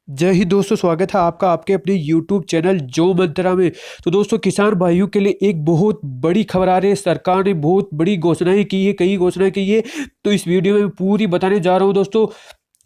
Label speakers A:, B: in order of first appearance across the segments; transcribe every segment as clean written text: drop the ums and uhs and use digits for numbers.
A: जय हिंद दोस्तों, स्वागत है आपका आपके अपने YouTube चैनल जो मंत्रा में। तो दोस्तों, किसान भाइयों के लिए एक बहुत बड़ी खबर आ रही है। सरकार ने बहुत बड़ी घोषणाएं की है, कई घोषणाएं की है। तो इस वीडियो में मैं पूरी बताने जा रहा हूं दोस्तों।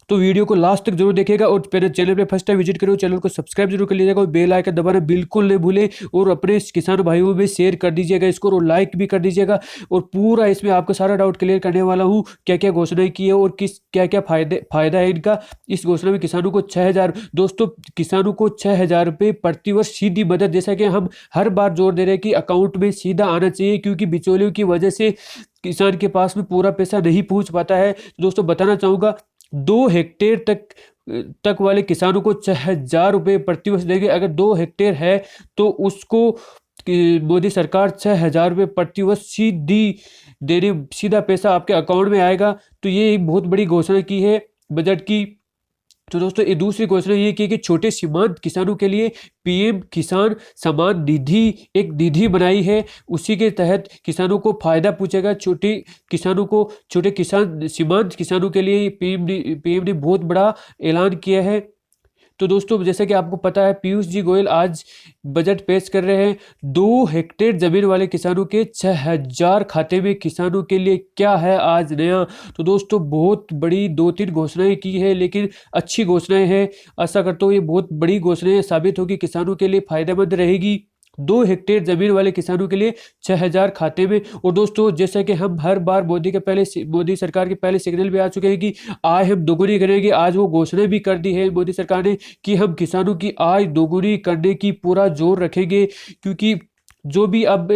A: तो वीडियो को लास्ट तक जरूर देखिएगा और मेरे चैनल पे फर्स्ट टाइम विजिट करो, चैनल को सब्सक्राइब जरूर कर लीजिएगा और बेल आइकन दबाना बिल्कुल नहीं भूलें। और अपने किसान भाइयों में शेयर कर दीजिएगा इसको और लाइक भी कर दीजिएगा। और पूरा इसमें आपका सारा डाउट क्लियर करने वाला हूँ, क्या क्या घोषणाएं की है और किस क्या क्या फायदा है इनका। इस घोषणा में किसानों को 6,000, दोस्तों किसानों को 6,000 रुपये प्रतिवर्ष सीधी मदद, जैसा कि हम हर बार जोर दे रहे हैं कि अकाउंट में सीधा आना चाहिए, क्योंकि बिचौलियों की वजह से किसान के पास में पूरा पैसा नहीं पहुंच पाता है। दोस्तों बताना चाहूंगा, 2 हेक्टेयर तक वाले किसानों को 6,000 रुपये प्रतिवर्ष देंगे। अगर 2 हेक्टेयर है तो उसको मोदी सरकार 6,000 रुपये प्रतिवर्ष सीधा पैसा आपके अकाउंट में आएगा। तो ये एक बहुत बड़ी घोषणा की है बजट की। तो दोस्तों, ये दूसरी घोषणा ये की कि छोटे सीमांत किसानों के लिए पीएम किसान सम्मान निधि एक निधि बनाई है। उसी के तहत किसानों को फायदा पहुंचेगा। छोटे किसान सीमांत किसानों के लिए पीएम ने बहुत बड़ा ऐलान किया है। तो दोस्तों, जैसे कि आपको पता है, पीयूष जी गोयल आज बजट पेश कर रहे हैं। 2 हेक्टेयर जमीन वाले किसानों के 6,000 खाते में। किसानों के लिए क्या है आज नया? तो दोस्तों, बहुत बड़ी 2-3 घोषणाएं की है, लेकिन अच्छी घोषणाएं हैं। आशा करता हूँ ये बहुत बड़ी घोषणाएं साबित होगी, किसानों के लिए फायदेमंद रहेगी। 2 हेक्टेयर जमीन वाले किसानों के लिए 6,000 खाते में। और दोस्तों, जैसा कि हम हर बार मोदी सरकार के पहले सिग्नल भी आ चुके हैं कि आय हम दोगुनी करेंगे। आज वो घोषणा भी कर दी है मोदी सरकार ने कि हम किसानों की आय दोगुनी करने की पूरा जोर रखेंगे, क्योंकि जो भी अब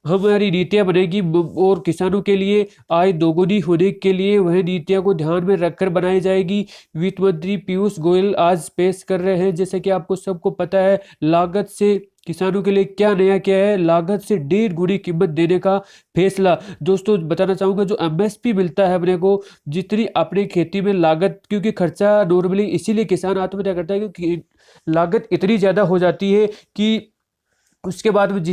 A: हमारी नीतियां बनेगी और किसानों के लिए आय दोगुनी होने के लिए वह नीतियां को ध्यान में रखकर बनाई जाएगी। वित्त मंत्री पीयूष गोयल आज पेश कर रहे हैं। जैसे कि आपको सबको पता है, लागत से किसानों के लिए क्या नया किया है। लागत से 1.5 गुनी कीमत देने का फैसला। दोस्तों बताना चाहूंगा, जो एमएसपी मिलता है अपने को, जितनी अपनी खेती में लागत, क्योंकि खर्चा नॉर्मली इसीलिए किसान आत्महत्या करता है क्योंकि लागत इतनी ज्यादा हो जाती है कि उसके बाद में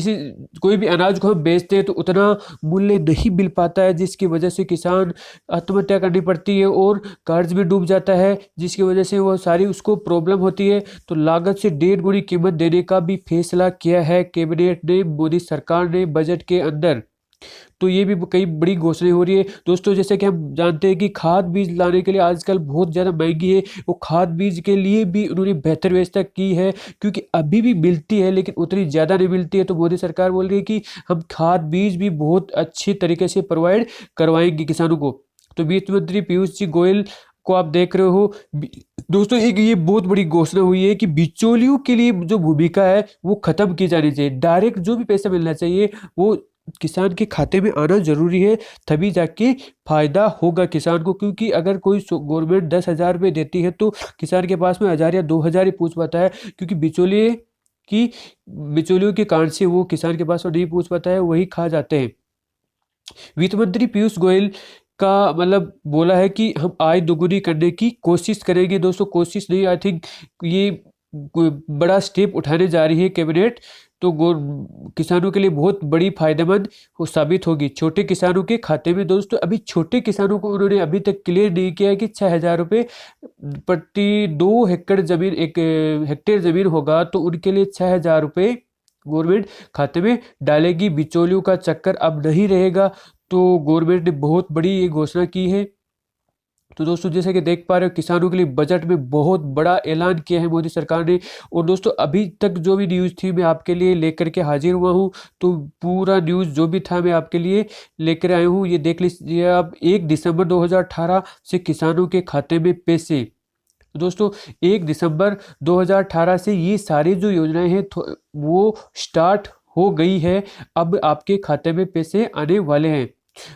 A: कोई भी अनाज को हम बेचते हैं तो उतना मूल्य नहीं मिल पाता है, जिसकी वजह से किसान आत्महत्या करनी पड़ती है और कर्ज में डूब जाता है, जिसकी वजह से वो सारी उसको प्रॉब्लम होती है। तो लागत से 1.5 गुनी कीमत देने का भी फैसला किया है कैबिनेट ने, मोदी सरकार ने बजट के अंदर। तो ये भी कई बड़ी घोषणाएं हो रही है। दोस्तों, जैसे कि हम जानते हैं कि खाद बीज लाने के लिए आजकल बहुत ज़्यादा महंगी है। वो खाद बीज के लिए भी उन्होंने बेहतर व्यवस्था की है, क्योंकि अभी भी मिलती है लेकिन उतनी ज़्यादा नहीं मिलती है। तो मोदी सरकार बोल रही है कि हम खाद बीज भी बहुत अच्छी तरीके से प्रोवाइड करवाएंगे किसानों को। तो वित्त मंत्री पीयूष जी गोयल को आप देख रहे हो। दोस्तों, एक ये बहुत बड़ी घोषणा हुई है कि बिचौलियों के लिए जो भूमिका है वो खत्म की जानी चाहिए। डायरेक्ट जो भी पैसा मिलना चाहिए वो किसान के खाते में आना जरूरी है, तभी जाके फायदा होगा किसान को। क्योंकि अगर कोई गवर्नमेंट 10,000 रुपये देती है तो किसान के पास में 1,000 या 2,000 ही पूछ पाता है, क्योंकि की बिचौलियों के कारण से वो किसान के पास में नहीं पूछ पाता है, वही खा जाते हैं। वित्त मंत्री पीयूष गोयल का मतलब बोला है कि हम आय दोगुनी करने की कोशिश करेंगे। दोस्तों, कोशिश नहीं, आई थिंक ये कोई बड़ा स्टेप उठाने जा रही है कैबिनेट। तो किसानों के लिए बहुत बड़ी फायदेमंद साबित होगी छोटे किसानों के खाते में। दोस्तों, अभी छोटे किसानों को उन्होंने अभी तक क्लियर नहीं किया है कि 6,000 रुपये प्रति 2 हेक्टेयर जमीन होगा तो उनके लिए 6,000 रुपये गवर्नमेंट खाते में डालेगी। बिचौलियों का चक्कर अब नहीं रहेगा। तो गवर्नमेंट ने बहुत बड़ी ये घोषणा की है। तो दोस्तों, जैसे कि देख पा रहे हो, किसानों के लिए बजट में बहुत बड़ा ऐलान किया है मोदी सरकार ने। और दोस्तों, अभी तक जो भी न्यूज़ थी मैं आपके लिए लेकर के हाजिर हुआ हूँ। तो पूरा न्यूज़ जो भी था मैं आपके लिए लेकर आया हूँ। ये देख लीजिए आप, 1 दिसंबर 2018 से किसानों के खाते में पैसे। तो दोस्तों, 1 दिसंबर 2018 से ये सारी जो योजनाएं हैं वो स्टार्ट हो गई है। अब आपके खाते में पैसे आने वाले हैं।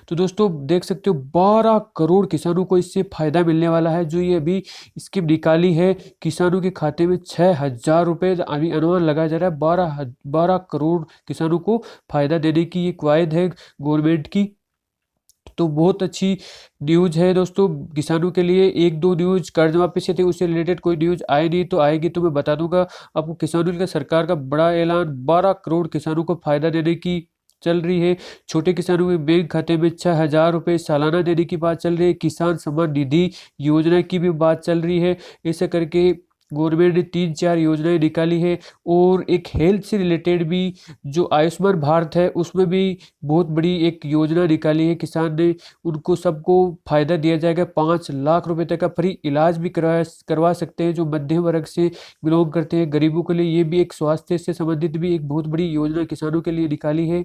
A: तो दोस्तों, देख सकते हो 12 करोड़ किसानों को इससे फायदा मिलने वाला है। जो ये अभी स्कीम निकाली है, किसानों के खाते में 6,000 रुपये अभी अनुमान लगाया जा रहा है। 12 करोड़ किसानों को फायदा देने की ये कवायद है गवर्नमेंट की। तो बहुत अच्छी न्यूज़ है दोस्तों किसानों के लिए। 1-2 न्यूज़ कर्ज माफी से थे, उससे रिलेटेड कोई न्यूज़ आई नहीं, तो आएगी तो मैं बता दूंगा आपको। किसानों का सरकार का बड़ा ऐलान, 12 करोड़ किसानों को फायदा देने की चल रही है। छोटे किसानों के बैंक खाते में 6,000 रुपये सालाना देने की बात चल रही है। किसान सम्मान निधि योजना की भी बात चल रही है। ऐसे करके गवर्नमेंट ने 3-4 योजनाएं निकाली है और एक हेल्थ से रिलेटेड भी जो आयुष्मान भारत है उसमें भी बहुत बड़ी एक योजना निकाली है किसान ने। उनको सबको फायदा दिया जाएगा, 5 लाख रुपए तक का फ्री इलाज भी करवा सकते हैं जो मध्यम वर्ग से बिलोंग करते हैं। गरीबों के लिए ये भी एक स्वास्थ्य से संबंधित भी एक बहुत बड़ी योजना किसानों के लिए निकाली है।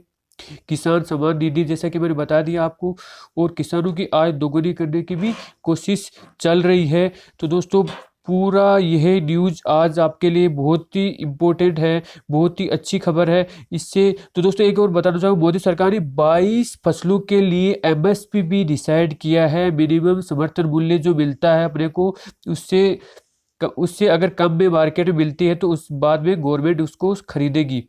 A: किसान सम्मान निधि जैसा कि मैंने बता दिया आपको, और किसानों की आय दोगुनी करने की भी कोशिश चल रही है। तो दोस्तों पूरा यह न्यूज़ आज आपके लिए बहुत ही इम्पोर्टेंट है, बहुत ही अच्छी खबर है इससे। तो दोस्तों एक और बताना चाहूँगा, मोदी सरकार ने 22 फसलों के लिए एमएसपी भी डिसाइड किया है। मिनिमम समर्थन मूल्य जो मिलता है अपने को, उससे उससे अगर कम में मार्केट में मिलती है तो उस बाद में गवर्नमेंट उसको खरीदेगी।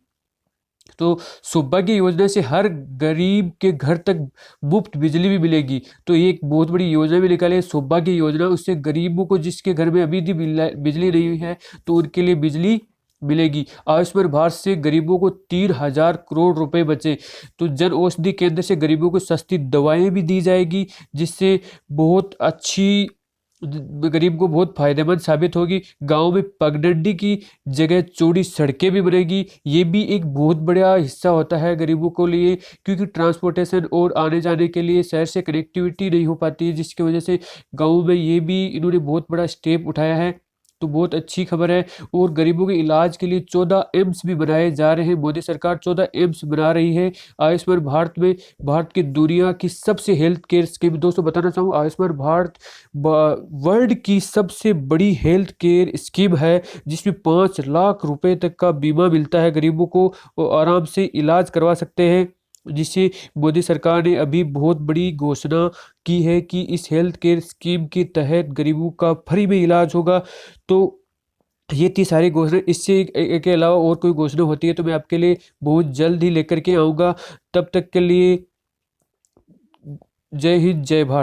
A: तो सौभाग्य योजना से हर गरीब के घर तक मुफ्त बिजली भी मिलेगी। तो ये एक बहुत बड़ी योजना भी निकाली है सौभाग्य योजना। उससे गरीबों को जिसके घर में अभी भी बिजली नहीं हुई है तो उनके लिए बिजली मिलेगी। आयुष्मान भारत से गरीबों को 3,000 करोड़ रुपए बचे। तो जन औषधि केंद्र से गरीबों को सस्ती दवाएं भी दी जाएगी, जिससे बहुत अच्छी गरीब को बहुत फायदेमंद साबित होगी। गांव में पगडंडी की जगह चौड़ी सड़कें भी बनेगी। ये भी एक बहुत बड़ा हिस्सा होता है गरीबों को लिए, क्योंकि ट्रांसपोर्टेशन और आने जाने के लिए शहर से कनेक्टिविटी नहीं हो पाती है, जिसकी वजह से गाँव में ये भी इन्होंने बहुत बड़ा स्टेप उठाया है। तो बहुत अच्छी खबर है। और गरीबों के इलाज के लिए 14 एम्स भी बनाए जा रहे हैं। मोदी सरकार 14 एम्स बना रही है आयुष्मान भारत में। भारत की दुनिया की सबसे हेल्थ केयर स्कीम, दोस्तों बताना चाहूँ, आयुष्मान भारत वर्ल्ड की सबसे बड़ी हेल्थ केयर स्कीम है, जिसमें 5 लाख रुपए तक का बीमा मिलता है गरीबों को, और आराम से इलाज करवा सकते हैं। जिससे मोदी सरकार ने अभी बहुत बड़ी घोषणा की है कि इस हेल्थ केयर स्कीम के तहत गरीबों का फ्री में इलाज होगा। तो ये थी सारी घोषणा। इससे के अलावा और कोई घोषणा होती है तो मैं आपके लिए बहुत जल्द ही लेकर के आऊँगा। तब तक के लिए जय हिंद, जय भारत।